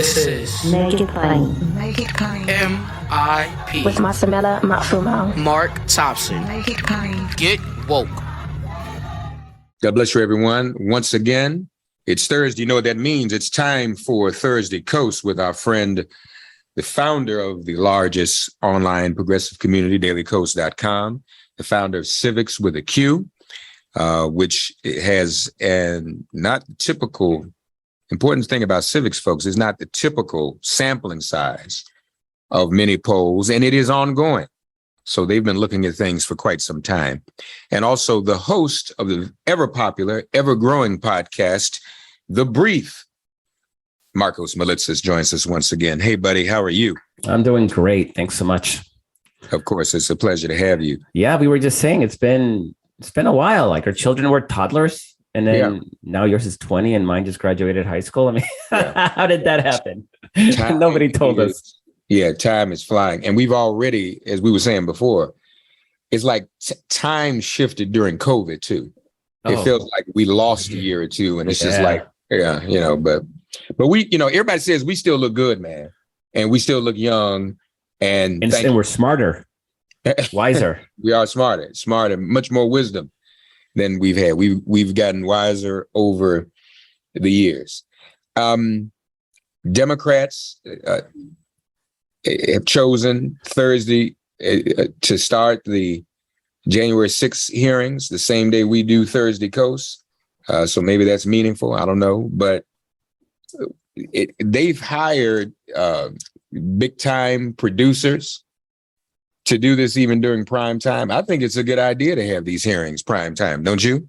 This is Make it plain. Make it plain. MIP With Masamela Matfumo. Mark Thompson. Make it plain. Get woke. God bless you, everyone. Once again, it's Thursday. You know what that means? It's time for Thursday Coast with our friend, the founder of the largest online progressive community, dailycoast.com, the founder of Civics with a Q, which has an not typical important thing about civics, folks, is not the typical sampling size of many polls, and it is ongoing. So they've been looking at things for quite some time. And also the host of the ever popular, ever growing podcast, The Brief, Marcos Melitsas, joins us once again. Hey, buddy, how are you? I'm doing great. Thanks so much. Of course, it's a pleasure to have you. Yeah, we were just saying it's been a while. Like our children were toddlers. And then now yours is 20 and mine just graduated high school. I mean, how did that happen? Nobody told us. Yeah, time is flying. And we've already, as we were saying before, it's like time shifted during COVID too. It feels like we lost a year or two. And it's just like, but we, everybody says we still look good, man. And we still look young. And we're smarter, wiser. We are smarter, much more wisdom than we've had. We've gotten wiser over the years. Democrats have chosen Thursday to start the January 6th hearings, the same day we do Thursday Coast. So maybe that's meaningful. I don't know. But they've hired big time producers to do this even during prime time. I think it's a good idea to have these hearings prime time, don't you?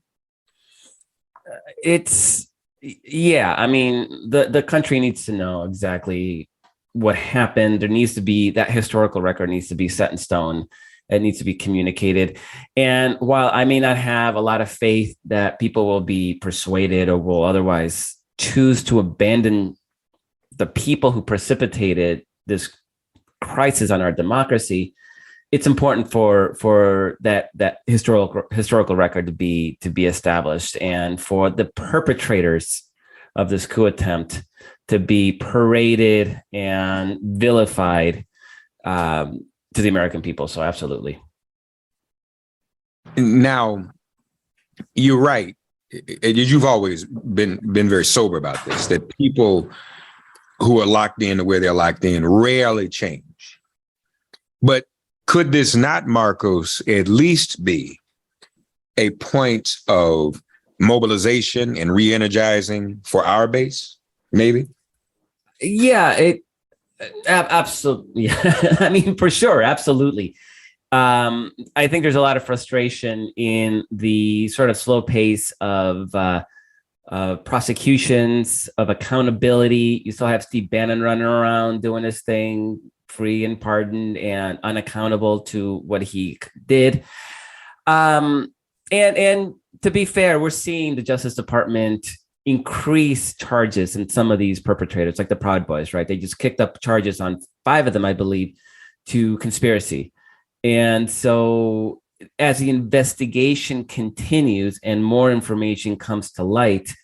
I mean, the country needs to know exactly what happened. There needs to be, that historical record needs to be set in stone. It needs to be communicated. And while I may not have a lot of faith that people will be persuaded or will otherwise choose to abandon the people who precipitated this crisis on our democracy, it's important for that historical record to be established, and for the perpetrators of this coup attempt to be paraded and vilified to the American people. So absolutely. Now, you're right. You've always been very sober about this, that people who are locked in to where they're locked in rarely change. But could this not, Marcos, at least be a point of mobilization and re-energizing for our base? Maybe? Yeah, absolutely. I mean, for sure. Absolutely. I think there's a lot of frustration in the sort of slow pace of prosecutions, of accountability. You still have Steve Bannon running around doing his thing, free and pardoned and unaccountable to what he did. And to be fair, we're seeing the Justice Department increase charges in some of these perpetrators, like the Proud Boys, right? They just kicked up charges on 5 of them, I believe, to conspiracy. And so as the investigation continues and more information comes to light,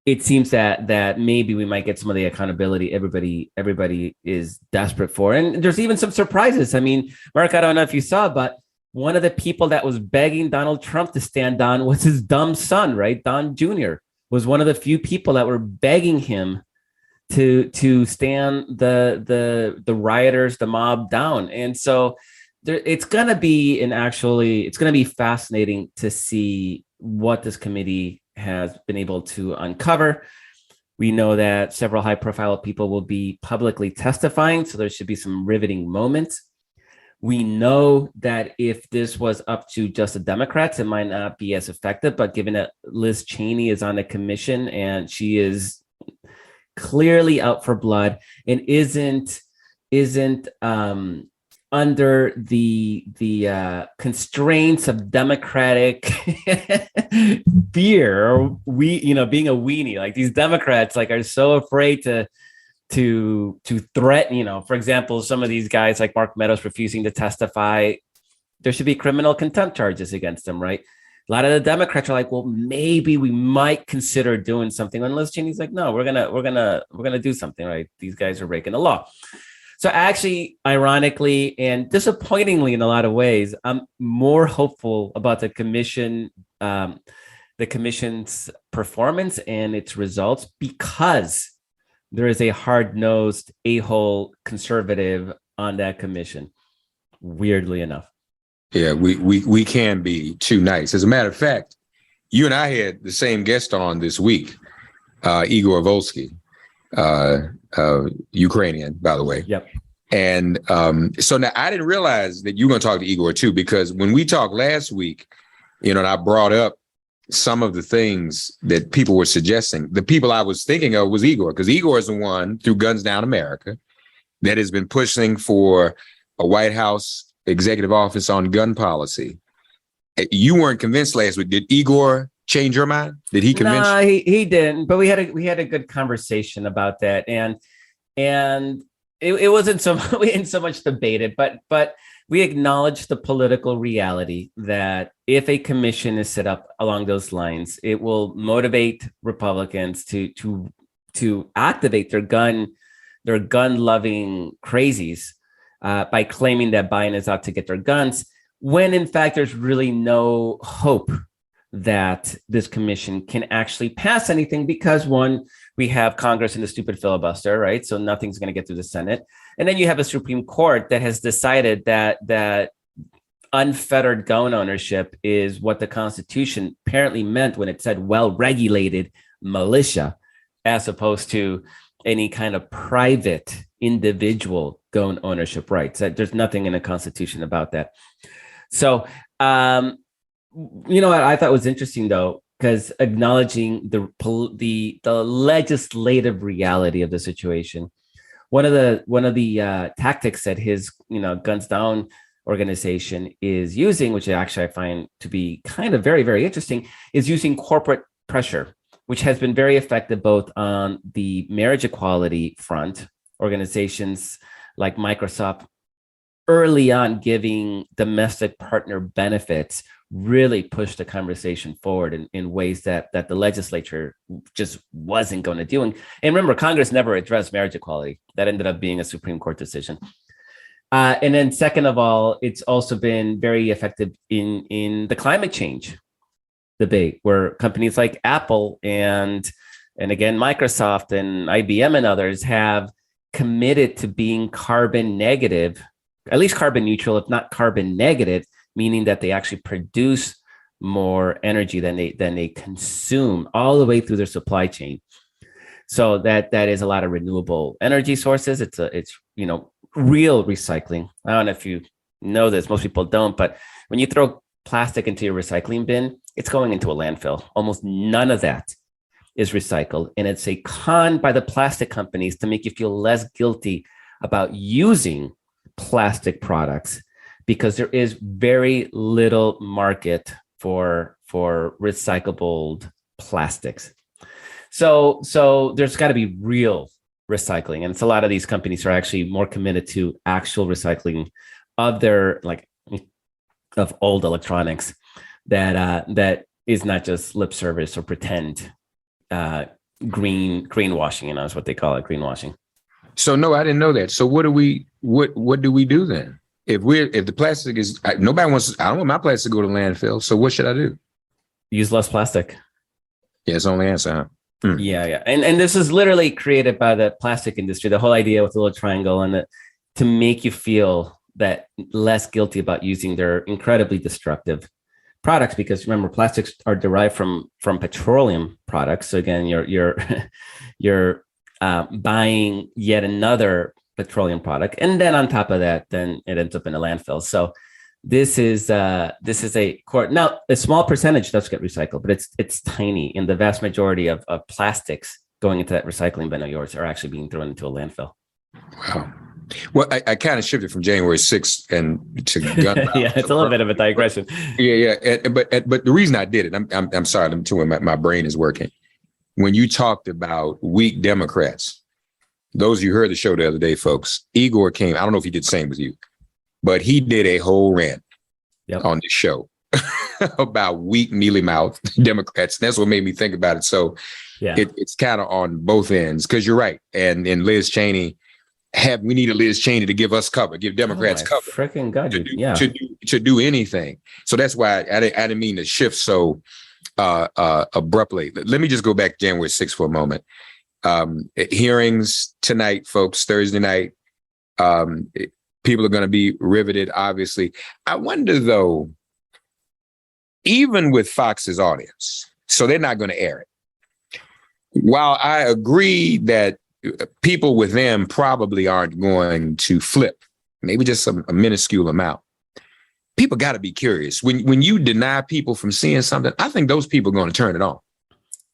it seems that maybe we might get some of the accountability everybody is desperate for. And there's even some surprises. I mean, Mark, I don't know if you saw, but one of the people that was begging Donald Trump to stand down was his dumb son, right? Don Jr. was one of the few people that were begging him to stand the rioters, the mob down. And so it's going to be fascinating to see what this committee has been able to uncover. We know that several high-profile people will be publicly testifying, so there should be some riveting moments. We know that if this was up to just the Democrats, it might not be as effective, but given that Liz Cheney is on the commission and she is clearly out for blood and isn't under the constraints of democratic fear, or being a weenie, like these Democrats are so afraid to threaten, for example, some of these guys like Mark Meadows refusing to testify. There should be criminal contempt charges against them, right? A lot of the Democrats are like, well, maybe we might consider doing something. And Liz Cheney's like, no, we're gonna do something, right? These guys are breaking the law. So actually, ironically and disappointingly in a lot of ways, I'm more hopeful about the commission's performance and its results, because there is a hard-nosed a-hole conservative on that commission, weirdly enough. Yeah, we can be too nice. As a matter of fact, you and I had the same guest on this week, Igor Volsky, Ukrainian, by the way. Yep. And so now I didn't realize that you were going to talk to Igor too, because when we talked last week, and I brought up some of the things that people were suggesting, the people I was thinking of was Igor, because Igor is the one through Guns Down America that has been pushing for a White House executive office on gun policy. You weren't convinced last week. Did Igor change your mind? Did he convince you? No, he didn't. But we had a good conversation about that, and it wasn't so we didn't so much debate it, but we acknowledged the political reality that if a commission is set up along those lines, it will motivate Republicans to activate their gun loving crazies by claiming that Biden is out to get their guns, when in fact there's really no hope that this commission can actually pass anything, because one, we have Congress in the stupid filibuster, right? So nothing's going to get through the Senate. And then you have a Supreme Court that has decided that unfettered gun ownership is what the Constitution apparently meant when it said well-regulated militia, as opposed to any kind of private individual gun ownership rights. There's nothing in the Constitution about that. So, what I thought was interesting, though, because acknowledging the legislative reality of the situation, one of the tactics that his Guns Down organization is using, which actually I find to be kind of very, very interesting, is using corporate pressure, which has been very effective both on the marriage equality front. Organizations like Microsoft early on giving domestic partner benefits really pushed the conversation forward in ways that the legislature just wasn't going to do. And remember, Congress never addressed marriage equality. That ended up being a Supreme Court decision. And then second of all, it's also been very effective in the climate change debate, where companies like Apple and again, Microsoft and IBM and others have committed to being carbon negative, at least carbon neutral, if not carbon negative, meaning that they actually produce more energy than they consume all the way through their supply chain. So that is a lot of renewable energy sources. It's real recycling. I don't know if you know this, most people don't, but when you throw plastic into your recycling bin, it's going into a landfill. Almost none of that is recycled. And it's a con by the plastic companies to make you feel less guilty about using plastic products, because there is very little market for recyclable plastics. So there's got to be real recycling. And it's a lot of these companies are actually more committed to actual recycling of their of old electronics that is not just lip service or pretend greenwashing, is what they call it, greenwashing. So no, I didn't know that. So what do we do then? If the plastic is, nobody wants, I don't want my plastic to go to landfill. So what should I do? Use less plastic. Yeah, it's the only answer. Huh? Yeah. And this is literally created by the plastic industry. The whole idea with the little triangle and to make you feel that less guilty about using their incredibly destructive products, because remember, plastics are derived from petroleum products. So again, you're buying yet another petroleum product, and then on top of that, then it ends up in a landfill. So this is a core. Now, a small percentage does get recycled, but it's tiny. And the vast majority of plastics going into that recycling bin of yours are actually being thrown into a landfill. Wow. Well, I kind of shifted from January 6th and to gun. Yeah, it's a little bit of a digression. Yeah. But the reason I did it, I'm sorry, I'm too. My brain is working. When you talked about weak Democrats, those of you who heard the show the other day, folks, Igor came. I don't know if he did the same with you, but he did a whole rant on the show about weak, mealy-mouthed Democrats. That's what made me think about it. So Yeah. it's kind of on both ends, because you're right. And Liz Cheney, we needed Liz Cheney to give us cover, give Democrats cover. Freaking God, to do anything. So that's why I didn't mean to shift so abruptly. Let me just go back to January 6th for a moment. Hearings tonight, folks, Thursday night. People are going to be riveted, obviously. I wonder, though, even with Fox's audience, so they're not going to air it. While I agree that people with them probably aren't going to flip, maybe just a minuscule amount, people got to be curious. When you deny people from seeing something, I think those people are going to turn it on,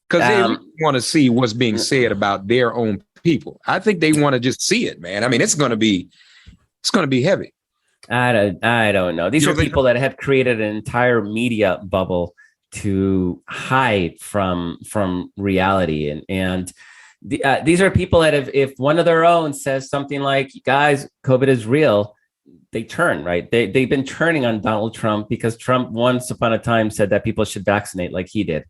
because they really want to see what's being said about their own people. I think they want to just see it, man. I mean, it's going to be heavy. I don't know. These are people that have created an entire media bubble to hide from reality, and these are people that if one of their own says something like, "Guys, COVID is real," they turn, right. They've been turning on Donald Trump because Trump once upon a time said that people should vaccinate like he did,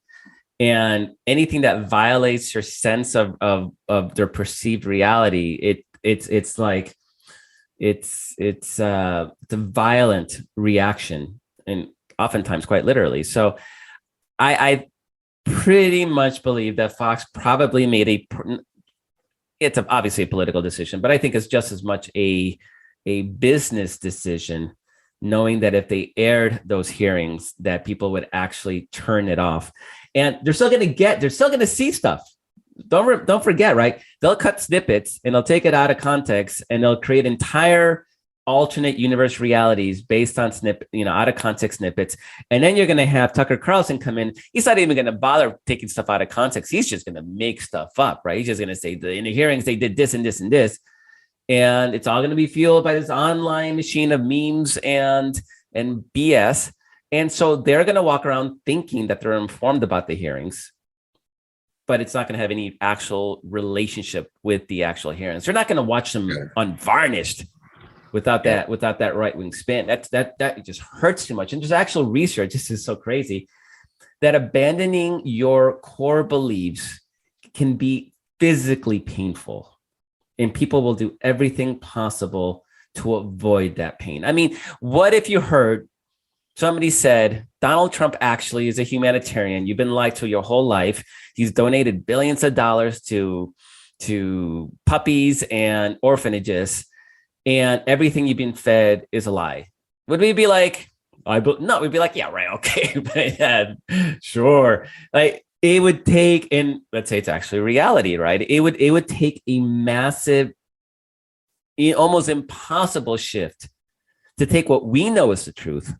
and anything that violates your sense of their perceived reality, it's like. It's a violent reaction, and oftentimes quite literally. So I pretty much believe that Fox probably made it's obviously a political decision, but I think it's just as much a business decision, knowing that if they aired those hearings, that people would actually turn it off. And they're still going to see stuff. Don't forget, right? They'll cut snippets and they'll take it out of context, and they'll create entire alternate universe realities based on out of context snippets. And then you're going to have Tucker Carlson come in. He's not even going to bother taking stuff out of context. He's just going to make stuff up, right? He's just going to say in the hearings they did this and this and this, and it's all going to be fueled by this online machine of memes and BS. And so they're going to walk around thinking that they're informed about the hearings, but it's not going to have any actual relationship with the actual hearings. They're not going to watch them unvarnished without that right-wing spin. That just hurts too much. And there's actual research. This is so crazy that abandoning your core beliefs can be physically painful, and people will do everything possible to avoid that pain. I mean, what if you heard somebody said, Donald Trump actually is a humanitarian. You've been lied to your whole life. He's donated billions of dollars to puppies and orphanages, and everything you've been fed is a lie. Would we be like, no, we'd be like, yeah, right. Okay. Yeah, sure. Like it would take, and let's say it's actually reality, right? It would take a massive, almost impossible shift to take what we know is the truth.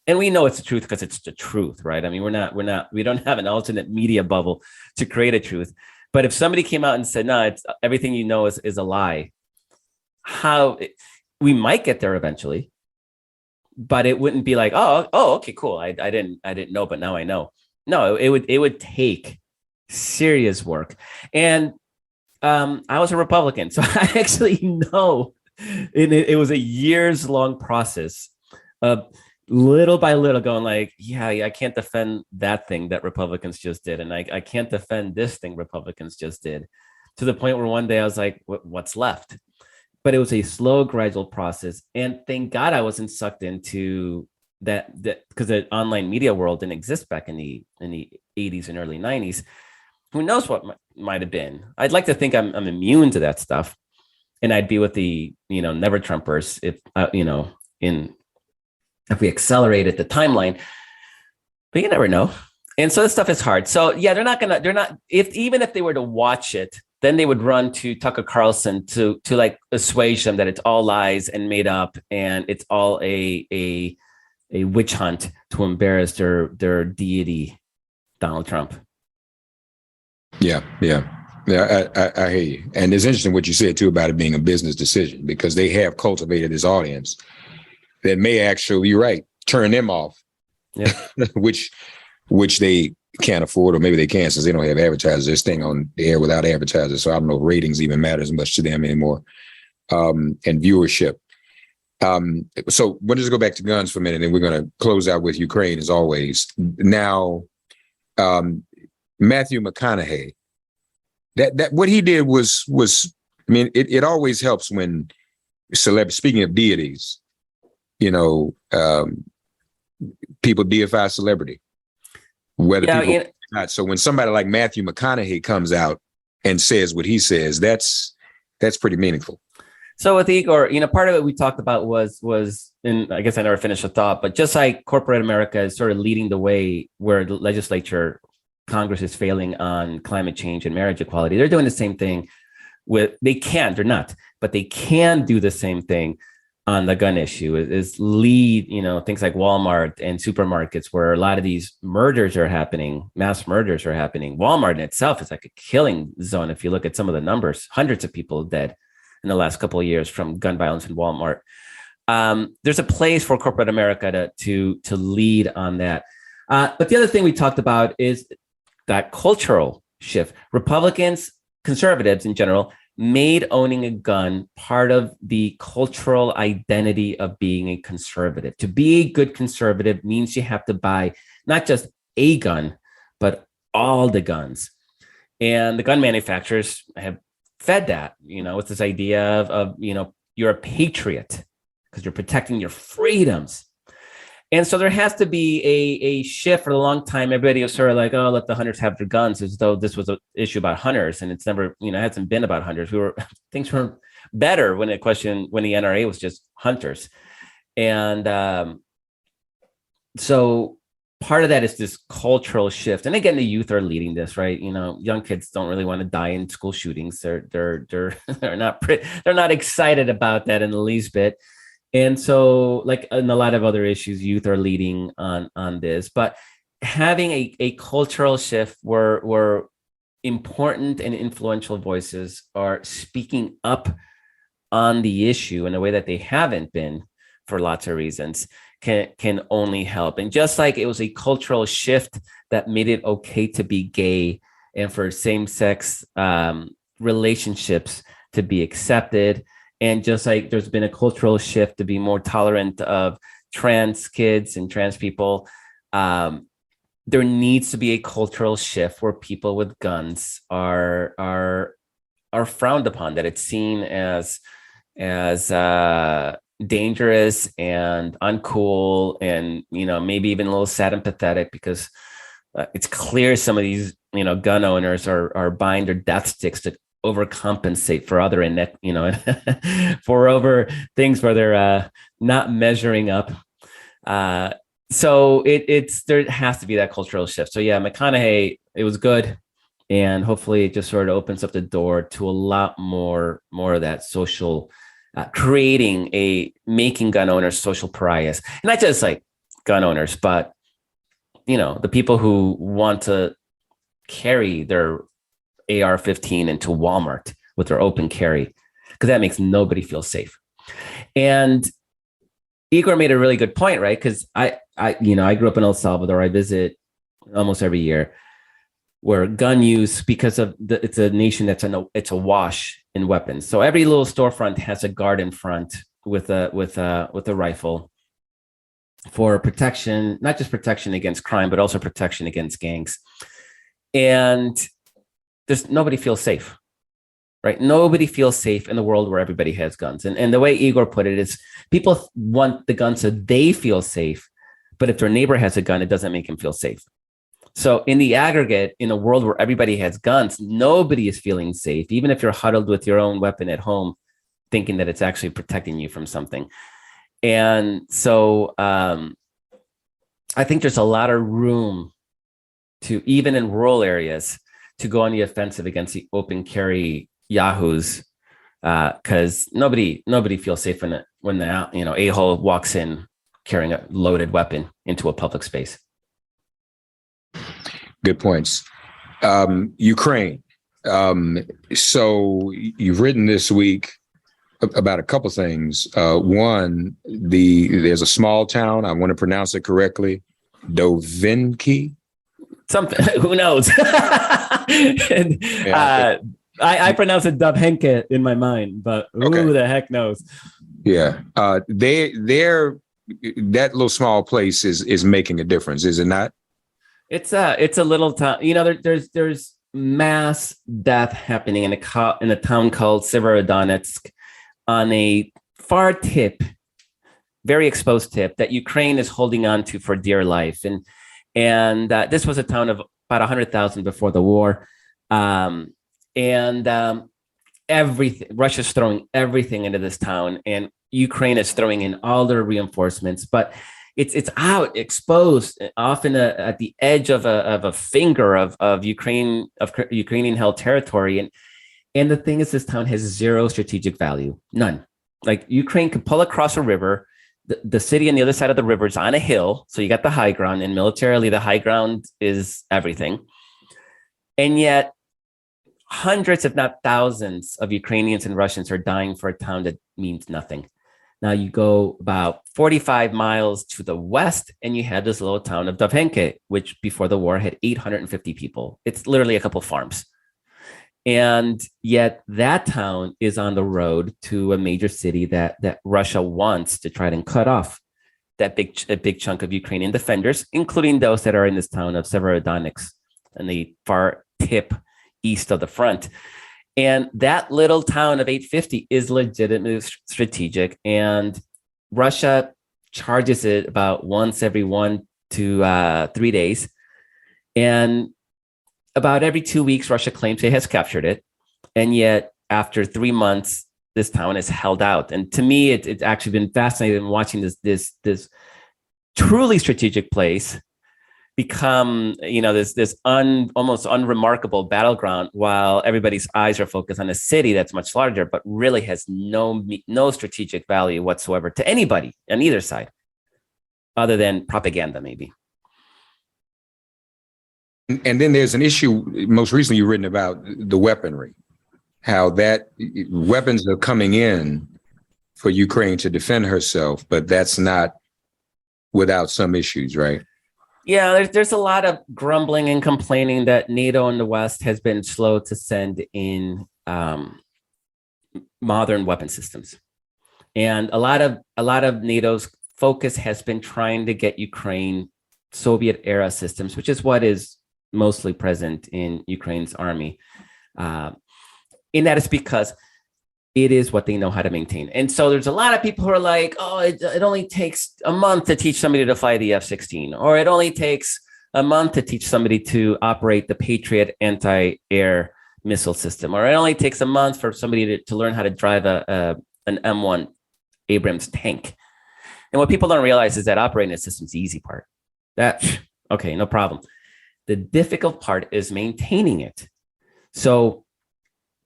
And we know it's the truth because it's the truth, right? I mean, we don't have an alternate media bubble to create a truth. But if somebody came out and said, no, it's everything you know is a lie, we might get there eventually, but it wouldn't be like, oh, okay, cool. I didn't know, but now I know. No, it would take serious work. And I was a Republican, so I actually know it was a years long process of little by little going like, yeah, I can't defend that thing that Republicans just did. And I can't defend this thing Republicans just did, to the point where one day I was like, what's left? But it was a slow, gradual process. And thank God I wasn't sucked into that because the online media world didn't exist back in the 80s and early 90s. Who knows what might have been? I'd like to think I'm immune to that stuff. And I'd be with the, never Trumpers if we accelerated the timeline, but you never know. And so this stuff is hard. So yeah, even if they were to watch it, then they would run to Tucker Carlson to like assuage them that it's all lies and made up, and it's all a witch hunt to embarrass their deity, Donald Trump. Yeah. I hear you. And it's interesting what you said too about it being a business decision, because they have cultivated this audience that may actually, you're right, turn them off, yeah. which they can't afford, or maybe they can since they don't have advertisers. They're staying on the air without advertisers, so I don't know if ratings even matter as much to them anymore, and viewership. So we'll just go back to guns for a minute, and we're going to close out with Ukraine as always. Now, Matthew McConaughey, that what he did was I mean, it always helps when speaking of deities, people deify celebrity, whether people or not. So when somebody like Matthew McConaughey comes out and says what he says, that's pretty meaningful. So with Igor, part of it we talked about was, and I guess I never finished the thought, but just like corporate America is sort of leading the way where the legislature, Congress is failing on climate change and marriage equality. They're doing the same thing they're not, but they can do the same thing on the gun issue is lead, things like Walmart and supermarkets where a lot of these murders are happening, mass murders are happening. Walmart in itself is like a killing zone. If you look at some of the numbers, hundreds of people dead in the last couple of years from gun violence in Walmart. There's a place for corporate America to lead on that. But the other thing we talked about is that cultural shift. Republicans, conservatives in general, made owning a gun part of the cultural identity of being a conservative. To be a good conservative means you have to buy not just a gun, but all the guns. And the gun manufacturers have fed that, with this idea of you're a patriot because you're protecting your freedoms. And so there has to be a shift. For a long time. Everybody was sort of like, oh, let the hunters have their guns, as though this was an issue about hunters. And it's never, hasn't been about hunters. Things were better when the NRA was just hunters. And so part of that is this cultural shift. And again, the youth are leading this, right? Young kids don't really want to die in school shootings. They're not excited about that in the least bit. And so, like in a lot of other issues, youth are leading on this. But having a cultural shift where important and influential voices are speaking up on the issue in a way that they haven't been for lots of reasons can only help. And just like it was a cultural shift that made it okay to be gay and for same-sex relationships to be accepted, and just like there's been a cultural shift to be more tolerant of trans kids and trans people, there needs to be a cultural shift where people with guns are frowned upon, that it's seen as dangerous and uncool, and maybe even a little sad and pathetic, because it's clear some of these gun owners are buying their death sticks to overcompensate for other for over things where they're not measuring up. So there has to be that cultural shift. So yeah, McConaughey, it was good, and hopefully it just sort of opens up the door to a lot more of that social, making gun owners social pariahs, and not just like gun owners, but the people who want to carry their AR-15 into Walmart with their open carry, because that makes nobody feel safe. And Igor made a really good point, right? Because I grew up in El Salvador. I visit almost every year, where gun use, because of it's a nation that's it's awash in weapons. So every little storefront has a guard in front with a rifle for protection, not just protection against crime, but also protection against gangs. And nobody feels safe, right? Nobody feels safe in the world where everybody has guns. And the way Igor put it is, people want the gun so they feel safe, but if their neighbor has a gun, it doesn't make him feel safe. So in the aggregate, in a world where everybody has guns, nobody is feeling safe, even if you're huddled with your own weapon at home, thinking that it's actually protecting you from something. And so I think there's a lot of room to, even in rural areas, to go on the offensive against the open carry yahoos, because nobody feels safe when the a-hole walks in carrying a loaded weapon into a public space. Good points. Ukraine. So you've written this week about a couple things. One, there's a small town, I want to pronounce it correctly, Dovinki. Something, who knows? I pronounce it Dovhenke in my mind, but who the heck knows? Yeah. They're that little small place is making a difference, is it not? It's a little town. There's mass death happening in a town called Severodonetsk on a far tip, very exposed tip that Ukraine is holding on to for dear life. And this was a town of about 100,000 before the war. Everything, Russia's throwing everything into this town, and Ukraine is throwing in all their reinforcements, but it's out exposed, often at the edge of a finger of Ukrainian held territory. And the thing is, this town has zero strategic value, none. Like Ukraine can pull across a river. The city on the other side of the river is on a hill, so you got the high ground, and militarily the high ground is everything. And yet hundreds, if not thousands, of Ukrainians and Russians are dying for a town that means nothing. Now you go about 45 miles to the west, and you have this little town of Dovhenke, which before the war had 850 people. It's literally a couple of farms. And yet that town is on the road to a major city that Russia wants to try and cut off a big chunk of Ukrainian defenders, including those that are in this town of Severodonetsk and the far tip east of the front. And that little town of 850 is legitimately strategic. And Russia charges it about once every 1 to 3 days. And about every 2 weeks, Russia claims it has captured it. And yet, after 3 months, this town is held out. And to me, it's actually been fascinating watching this truly strategic place become, this almost unremarkable battleground, while everybody's eyes are focused on a city that's much larger, but really has no strategic value whatsoever to anybody on either side, other than propaganda, maybe. And then there's an issue, most recently you've written about the weaponry, how that weapons are coming in for Ukraine to defend herself, but that's not without some issues, right? Yeah, there's a lot of grumbling and complaining that NATO and the West has been slow to send in modern weapon systems. And a lot of NATO's focus has been trying to get Ukraine Soviet era systems, which is what is mostly present in Ukraine's army. And that is because it is what they know how to maintain. And so there's a lot of people who are like, oh, it only takes a month to teach somebody to fly the F-16, or it only takes a month to teach somebody to operate the Patriot anti-air missile system, or it only takes a month for somebody to learn how to drive an M1 Abrams tank. And what people don't realize is that operating a system is the easy part. Okay, no problem. The difficult part is maintaining it. So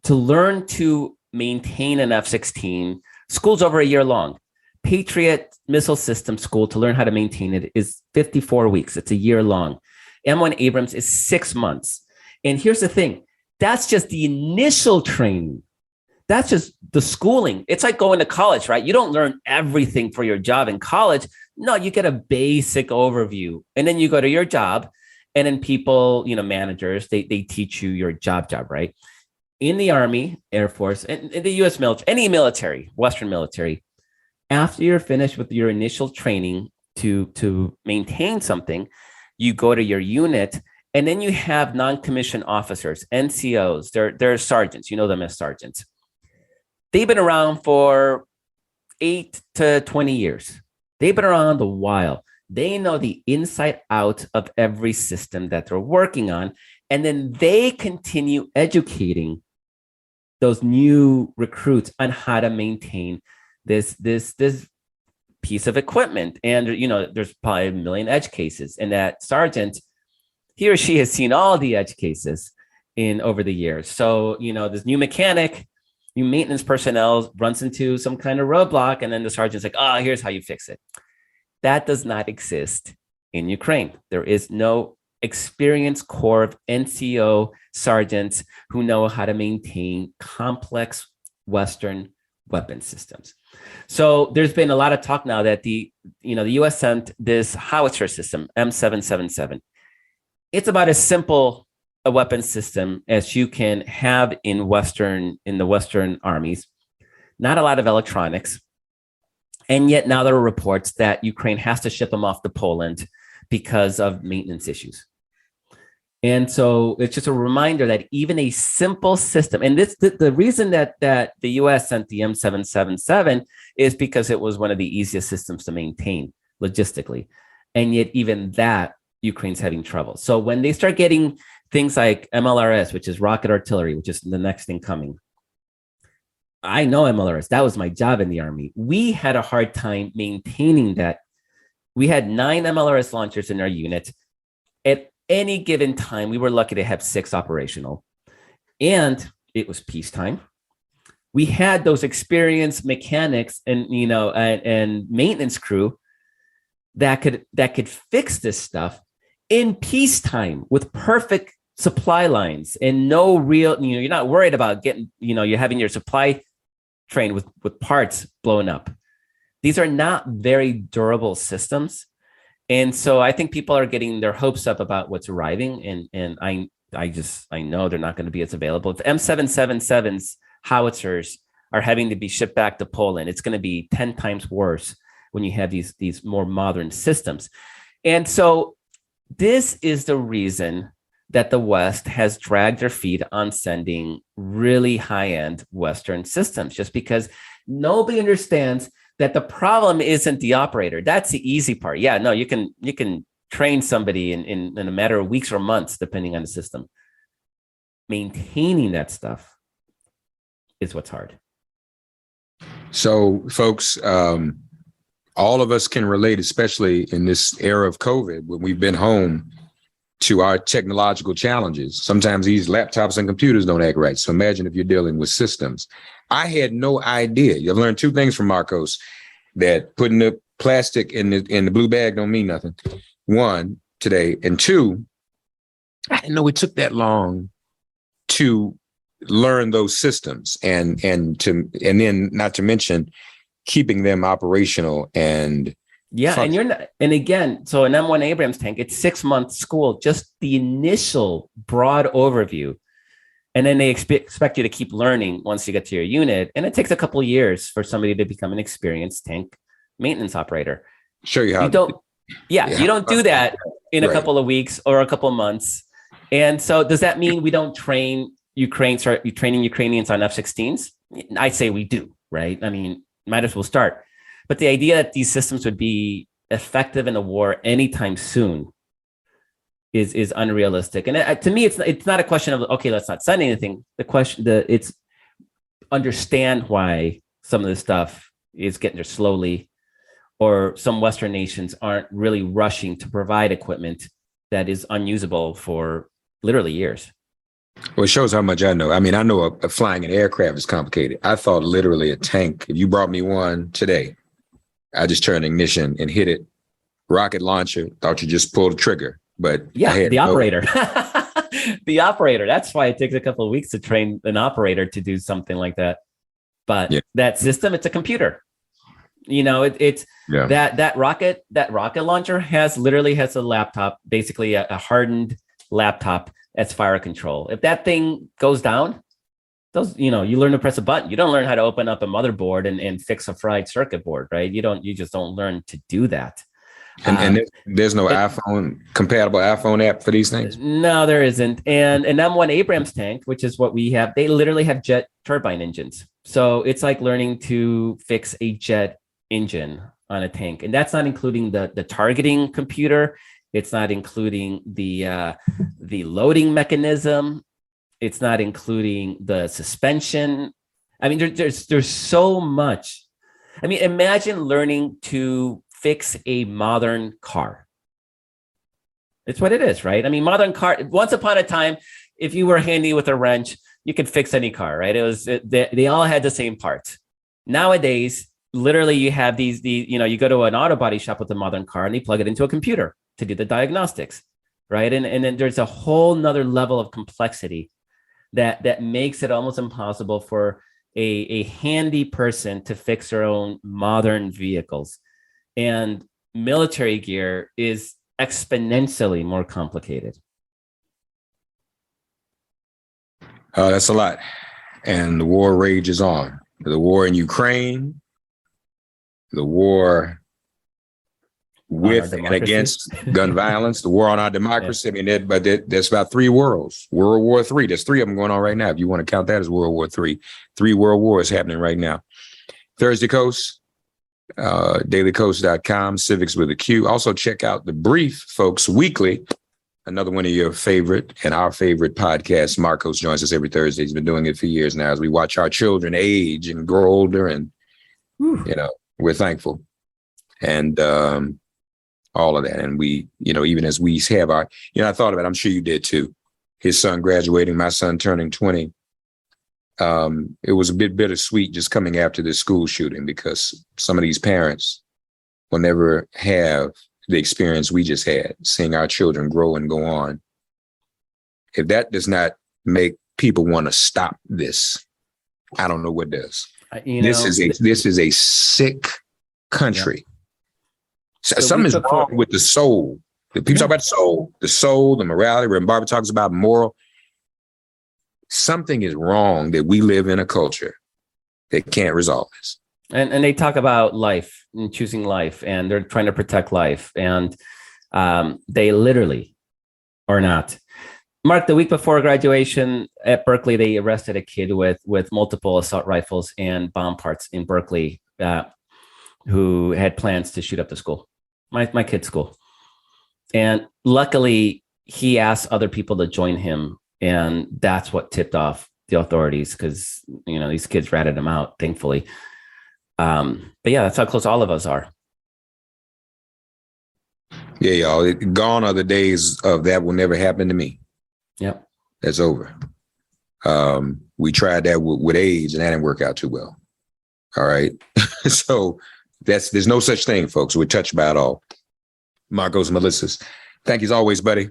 to learn to maintain an F-16, school's over a year long. Patriot missile system school to learn how to maintain it is 54 weeks. It's a year long. M1 Abrams is 6 months. And here's the thing. That's just the initial training. That's just the schooling. It's like going to college, right? You don't learn everything for your job in college. No, you get a basic overview. And then you go to your job, and then people, managers, they teach you your job, right? In the Army, Air Force, and in the U.S. military, any military, Western military, after you're finished with your initial training to maintain something, you go to your unit, and then you have non-commissioned officers, NCOs. They're sergeants. You know them as sergeants. They've been around for 8 to 20 years. They've been around a while. They know the inside out of every system that they're working on, and then they continue educating those new recruits on how to maintain this piece of equipment. And there's probably a million edge cases, and that sergeant, he or she has seen all the edge cases over the years. So this new mechanic, new maintenance personnel runs into some kind of roadblock, and then the sergeant's like, oh, here's how you fix it. That does not exist in Ukraine. There is no experienced corps of NCO sergeants who know how to maintain complex Western weapon systems. So there's been a lot of talk now that the U.S. sent this howitzer system, M777. It's about as simple a weapon system as you can have in the Western armies. Not a lot of electronics. And yet now there are reports that Ukraine has to ship them off to Poland because of maintenance issues. And so it's just a reminder that even a simple system, and the reason that the US sent the M777 is because it was one of the easiest systems to maintain logistically. And yet even that, Ukraine's having trouble. So when they start getting things like MLRS, which is rocket artillery, which is the next thing coming. I know MLRS. That was my job in the Army. We had a hard time maintaining that. We had 9 MLRS launchers in our unit. At any given time, we were lucky to have 6 operational. And it was peacetime. We had those experienced mechanics and and maintenance crew that could fix this stuff in peacetime with perfect supply lines and no real, you're not worried about getting, you're having your supply train with parts blown up. These are not very durable systems. And so I think people are getting their hopes up about what's arriving. And I know they're not going to be as available. If M777's howitzers are having to be shipped back to Poland, it's going to be 10 times worse when you have these more modern systems. And so this is the reason that the West has dragged their feet on sending really high-end Western systems, just because nobody understands that the problem isn't the operator. That's the easy part. Yeah, no, you can train somebody in a matter of weeks or months, depending on the system. Maintaining that stuff is what's hard. So, folks, all of us can relate, especially in this era of COVID, when we've been home, to our technological challenges. Sometimes these laptops and computers don't act right. So imagine if you're dealing with systems. I had no idea. You've learned 2 things from Marcos: that putting the plastic in the blue bag don't mean nothing. 1, today, and 2, I didn't know it took that long to learn those systems, and then not to mention keeping them operational and and again, so an M1 Abrams tank, it's 6 months school, just the initial broad overview. And then they expect you to keep learning once you get to your unit. And it takes a couple of years for somebody to become an experienced tank maintenance operator. Show you how. You don't do that in a couple of weeks or a couple of months. And so does that mean we don't training Ukrainians on F-16s? I say we do, right? I mean, might as well start. But the idea that these systems would be effective in a war anytime soon is unrealistic. And to me, it's not a question of, okay, let's not send anything. It's understand why some of this stuff is getting there slowly, or some Western nations aren't really rushing to provide equipment that is unusable for literally years. Well, it shows how much I know. I mean, I know flying an aircraft is complicated. I thought literally a tank, if you brought me one today, I just turned ignition and hit it. Rocket launcher, thought you just pulled the trigger. But yeah, the operator. The operator. That's why it takes a couple of weeks to train an operator to do something like that. But that system, it's a computer. That rocket launcher has a laptop, basically a hardened laptop that's fire control. If that thing goes down, you learn to press a button. You don't learn how to open up a motherboard and fix a fried circuit board, right? You just don't learn to do that. And there's no compatible iPhone app for these things? No, there isn't. And an M1 Abrams tank, which is what we have, they literally have jet turbine engines. So it's like learning to fix a jet engine on a tank. And that's not including the targeting computer. It's not including the loading mechanism. It's not including the suspension. I mean, there's so much. I mean, imagine learning to fix a modern car. It's what it is, right? I mean, modern car, once upon a time, if you were handy with a wrench, you could fix any car, right? They all had the same parts. Nowadays, literally you have you go to an auto body shop with a modern car and they plug it into a computer to do the diagnostics, right? And then there's a whole nother level of complexity that makes it almost impossible for a handy person to fix their own modern vehicles. And military gear is exponentially more complicated. That's a lot. And the war rages on. The war in Ukraine, the war with and democracy. against gun violence, the war on our democracy. Yeah. I mean, there's about 3 worlds. World War III. There's 3 of them going on right now. If you want to count that as World War III, 3 world wars happening right now. Thursday Coast, dailycoast.com, civics with a Q. Also check out The Brief, folks, weekly. Another one of your favorite and our favorite podcasts. Marcos joins us every Thursday. He's been doing it for years now as we watch our children age and grow older. And, we're thankful. And, all of that. And we, even as we have our, I thought about it, I'm sure you did too. His son graduating, my son turning 20. It was a bit bittersweet just coming after this school shooting because some of these parents will never have the experience we just had, seeing our children grow and go on. If that does not make people want to stop this, I don't know what does. This is a sick country. Yeah. Something is wrong with the soul. The people talk about the soul, the morality. When Barbara talks about moral, something is wrong that we live in a culture that can't resolve this. And they talk about life and choosing life, and they're trying to protect life, and they literally are not. Mark, the week before graduation at Berkeley, they arrested a kid with multiple assault rifles and bomb parts in Berkeley, who had plans to shoot up the school, my kid's school. And luckily, he asked other people to join him. And that's what tipped off the authorities because, these kids ratted him out, thankfully. But yeah, that's how close all of us are. Yeah, y'all. Gone are the days of that will never happen to me. Yep. That's over. We tried that with AIDS and that didn't work out too well. All right. So there's no such thing, folks. We're touched by it all. Marcos, Melissa's. Thank you as always, buddy.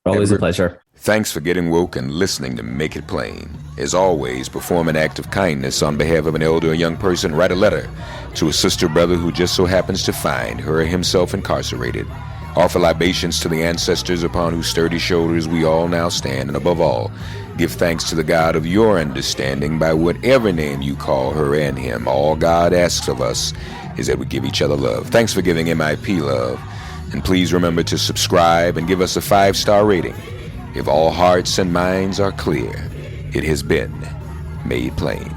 Always a pleasure. Thanks for getting woke and listening to Make It Plain. As always, perform an act of kindness on behalf of an elder or young person. Write a letter to a sister or brother who just so happens to find her or himself incarcerated. Offer libations to the ancestors upon whose sturdy shoulders we all now stand. And above all, give thanks to the God of your understanding by whatever name you call her and him. All God asks of us is that we give each other love. Thanks for giving MIP love. And please remember to subscribe and give us a 5-star rating. If all hearts and minds are clear, it has been made plain.